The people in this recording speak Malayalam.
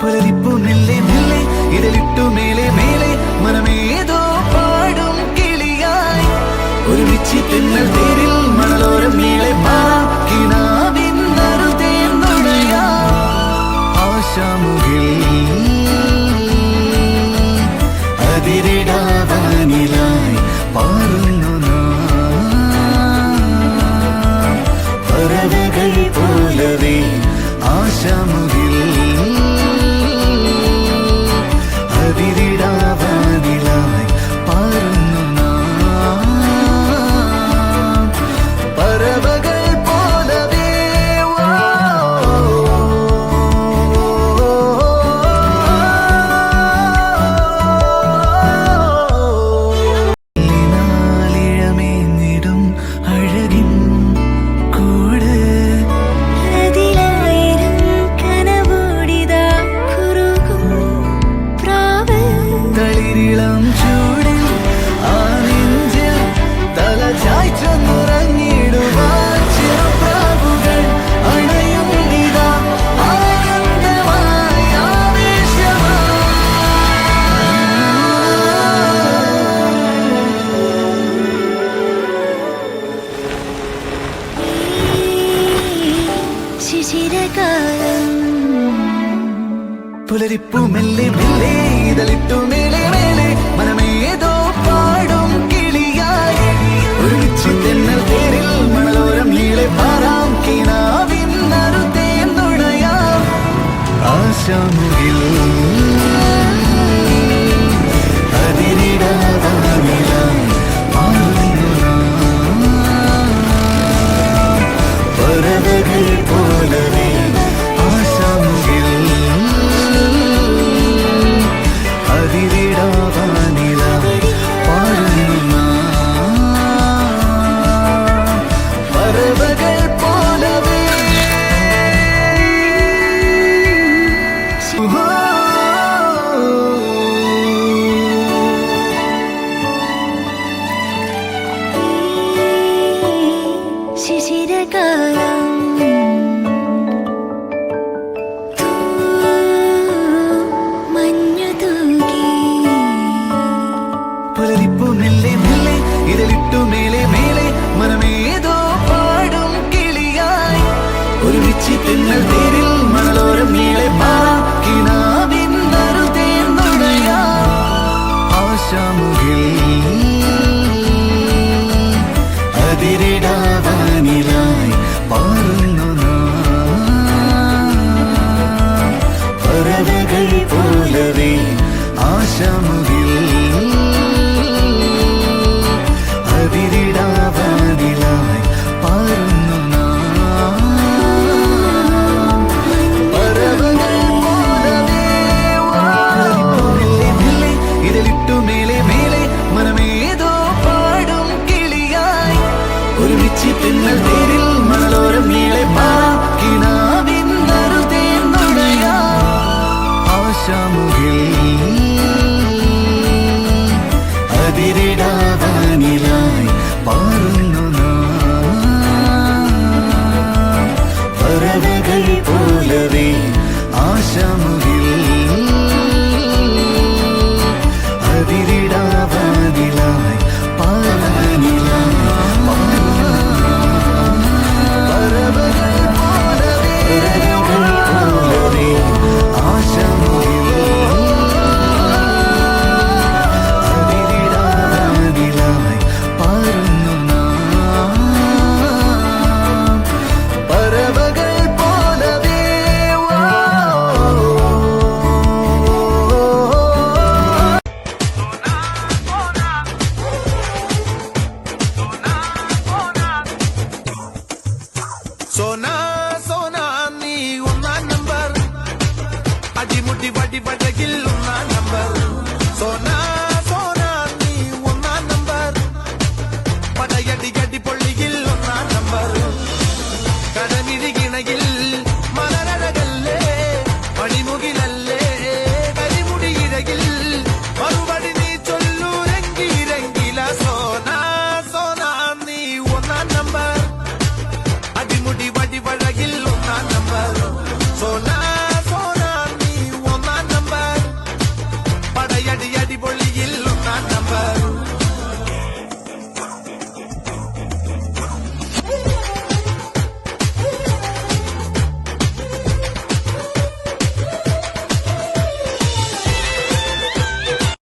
പുലരിപ്പു മെല്ലെ മെല്ലെ ഇതിലിട്ടു മേലെ മേലെ മനമേതോ പാടും കിളിയായി ഒരുമിച്ച് പിന്നൽ തേരിൽ മണലോരം നീളെ പാക്കിനാവിന്നറുതേന്നുടയാ ആശാമുകിൽ അതിരിടാവാനിലായി പാറുന്നു പറവകൾ പോലവേ ആശാമുകിൽ അതിരിടാവാനിലായി പാറുന്നു പറവകൾ പോലവേ ിടും അഴകിൻ കൂട് തളിരിളം ചൂടിൽ ആ നെഞ്ചിൽ തല ചായ്ച്ചൊന്നുറങ്ങിടുവാൻ ചെറുപ്രാവുകൾ അണയും ഇതാ ആനന്ദമായി ശിശിരകാലം പുലരിപ്പു മെല്ലെ മെല്ലെ ഇതളിട്ടു മേലെ മേലെ മനമേതോ പാടും കിളിയായി ഒരുമിച്ച് തെന്നൽ തേരിൽ മണലോരം നീളെ പാറാം കിനാവിന്നറുതേന്നുടയാം ആശാമുകിൽ അതിരിടാവാനിലായി പാറുന്നു പറവകൾ പോലവേ ആശാമുകിൽ അതിരിടാവാനിലായി പാടുന്നു പറവകൾ പോലവേ ശിശിരകാലം പുലരിപ്പു മെല്ലെ മെല്ലെ ഇതിലിട്ടു മേലെ മേലെ മനമേതോ പാടും കിളിയായി ഒരുമിച്ച് തെന്നൽ തേരിൽ മണലോരം നീളെ പാക്കിനാവിന്നറുതേന്നുടയാ ആശാമുകിൽ അതിരിടാവാനിലായി പാറുന്നു പറവകൾ പോലവേ ആശാമുകിൽ അതിരിടാവാനിലായി പാറുന്നു പറവകൾ പോലവേ മെല്ലെ മെല്ലെ ഇതിലിട്ടു മേലെ മേലെ മനമേതോ പാടും കിളിയായി ഒരുമിച്ച് പിന്നൽ തേരിൽ മണലോരം നീളെ പാക്കിനാവിന്നറുതേന്നുടയാ ആശാമുകിൽ അതിരിടാവാനിലായി പാറുന്നു പറവകൾ പോലവേ ആശാമുകിൽ